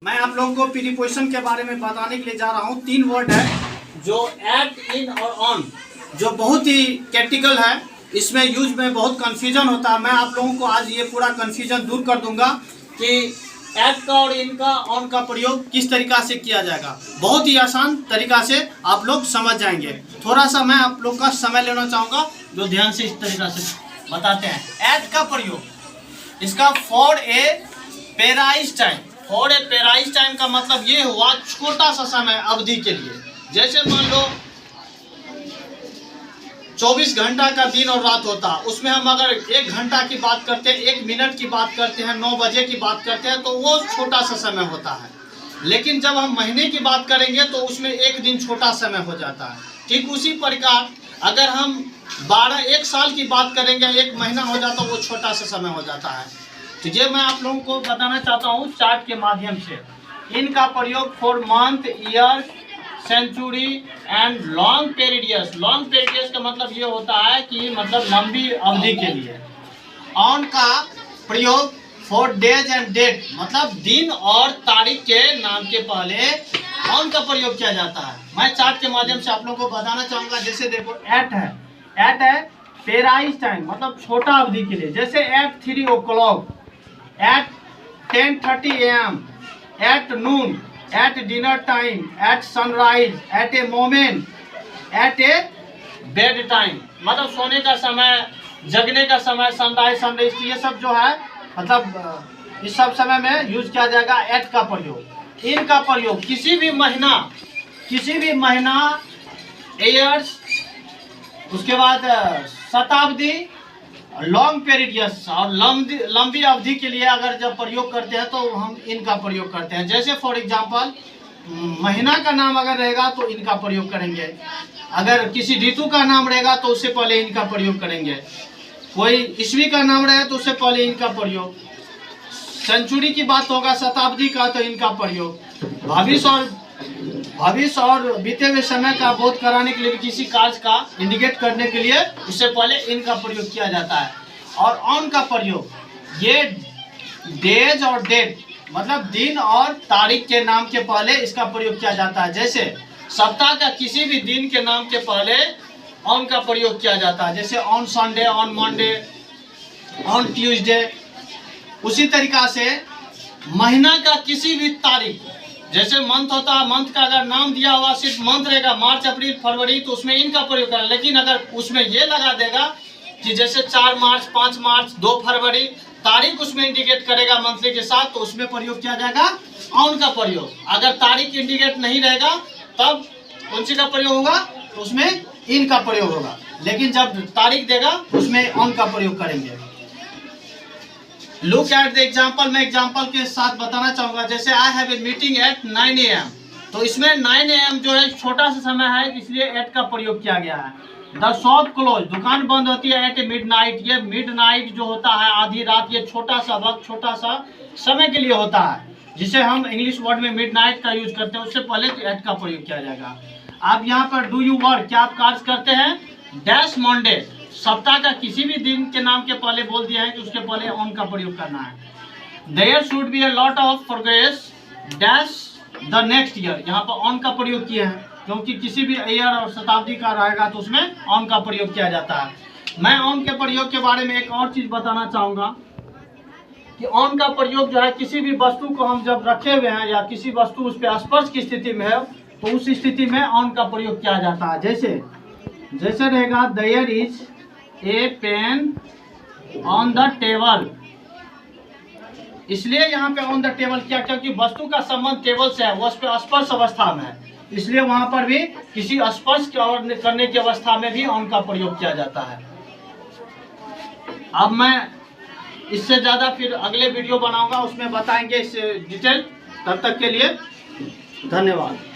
मैं आप लोगों को प्रीपोजिशन के बारे में बताने के लिए जा रहा हूँ। 3 वर्ड है जो एट, इन और ऑन, जो बहुत ही क्रिटिकल है। इसमें यूज में बहुत कंफ्यूजन होता है। मैं आप लोगों को आज ये पूरा कंफ्यूजन दूर कर दूंगा कि एट का और इन का, ऑन का प्रयोग किस तरीका से किया जाएगा। बहुत ही आसान तरीका से आप लोग समझ जाएंगे। थोड़ा सा मैं आप लोग का समय लेना चाहूँगा जो ध्यान से इस तरीका से बताते हैं। एट का प्रयोग, इसका for a precise time. For a precise time का मतलब ये हुआ छोटा सा समय अवधि के लिए। जैसे मान लो 24 घंटा का दिन और रात होता, उसमें हम अगर 1 घंटा की बात करते हैं, 1 मिनट की बात करते हैं, 9 बजे की बात करते हैं, तो वो छोटा सा समय होता है। लेकिन जब हम महीने की बात करेंगे तो उसमें 1 दिन छोटा समय हो जाता है। ठीक उसी प्रकार अगर हम 1 साल की बात करेंगे, 1 महीना हो जाता है, वो छोटा सा समय हो जाता है। तो ये मैं आप लोगों को बताना चाहता हूँ चार्ट के माध्यम से। इनका प्रयोग for month, year, century and long periods. Long periods का मतलब ये होता है कि मतलब लंबी अवधि के लिए। ऑन का प्रयोग फॉर डेज एंड डेट, मतलब दिन और तारीख के नाम के पहले ऑन का प्रयोग किया जाता है। मैं चार्ट के माध्यम से आप लोगों को बताना चाहूँगा। जैसे देखो एट है, एट है पेराइज टाइम, मतलब छोटा अवधि के लिए। जैसे at 3 o'clock, at 10:30 AM, at noon, at dinner time, at sunrise, at a moment, at a bed time, मतलब सोने का समय, जगने का समय, सनराइज, सनराइज, ये सब जो है मतलब इस सब समय में यूज किया जाएगा एट का प्रयोग। इन का प्रयोग किसी भी महीना, ईयर्स, उसके बाद शताब्दी, लॉन्ग पीरियड्स और लंबी अवधि के लिए अगर जब प्रयोग करते हैं तो हम इनका प्रयोग करते हैं। जैसे फॉर एग्जांपल महीना का नाम अगर रहेगा तो इनका प्रयोग करेंगे, अगर किसी ऋतु का नाम रहेगा तो उससे पहले इनका प्रयोग करेंगे, कोई ईस्वी का नाम रहे तो उससे पहले इनका प्रयोग, सेंचुरी की बात होगा, शताब्दी का, तो इनका प्रयोग, भविष्य और बीते हुए समय का बोध कराने के लिए, किसी कार्य का इंडिकेट करने के लिए उससे पहले इनका प्रयोग किया जाता है। और ऑन का प्रयोग ये डेज और डेट, मतलब दिन और तारीख के नाम के पहले इसका प्रयोग किया जाता है। जैसे सप्ताह का किसी भी दिन के नाम के पहले ऑन का प्रयोग किया जाता है। जैसे on Sunday, on Monday, on Tuesday. उसी तरीका से महीना का किसी भी तारीख, जैसे मंथ होता है, मंथ का अगर नाम दिया हुआ सिर्फ मंथ रहेगा, मार्च, अप्रैल, फरवरी, तो उसमें इनका प्रयोग करें। लेकिन अगर उसमें ये लगा देगा कि जैसे 4 मार्च, 5 मार्च, 2 फरवरी, तारीख उसमें इंडिकेट करेगा मंथली के साथ, तो उसमें प्रयोग किया जाएगा ऑन का प्रयोग। अगर तारीख इंडिकेट नहीं रहेगा तब कौन सी का प्रयोग होगा, तो उसमें इन का प्रयोग होगा। लेकिन जब तारीख देगा उसमें ऑन का प्रयोग करेंगे। लुक एट द एग्जाम्पल, मैं एग्जाम्पल के साथ बताना चाहूँगा। जैसे I have a meeting at 9 AM, तो इसमें 9 AM जो है छोटा सा समय है, इसलिए एट का प्रयोग किया गया है। द शॉप क्लोज, दुकान बंद होती है एट मिडनाइट। ये मिडनाइट जो होता है आधी रात, ये छोटा सा वक्त, छोटा सा समय के लिए होता है, जिसे हम इंग्लिश वर्ड में मिडनाइट का यूज करते हैं। उससे पहले तो एट का प्रयोग किया जाएगा। आप यहाँ पर डू यू वर्क, क्या आप कार्य करते हैं, डैश मंडे, सप्ताह का किसी भी दिन के नाम के पहले बोल दिया है कि उसके पहले ऑन का प्रयोग करना है। There should be a lot of progress dash the next year, यहाँ पर ऑन का प्रयोग किए हैं क्योंकि किसी भी ईयर और शताब्दी का रहेगा तो उसमें ऑन का प्रयोग किया जाता है। मैं ऑन के प्रयोग के बारे में एक और चीज बताना चाहूँगा कि ऑन का प्रयोग जो है किसी भी वस्तु को हम जब रखे हुए हैं या किसी वस्तु उस पर स्पर्श की स्थिति में है तो उस स्थिति में ऑन का प्रयोग किया जाता है। जैसे रहेगा there is a pen on the table, इसलिए यहाँ पे ऑन द टेबल किया क्योंकि वस्तु का संबंध टेबल से है, वो उस पर स्पर्श अवस्था में है, इसलिए वहां पर भी किसी स्पर्श करने की अवस्था में भी ऑन का प्रयोग किया जाता है। अब मैं इससे ज्यादा फिर अगले वीडियो बनाऊंगा, उसमें बताएंगे इस डिटेल। तब तक के लिए धन्यवाद।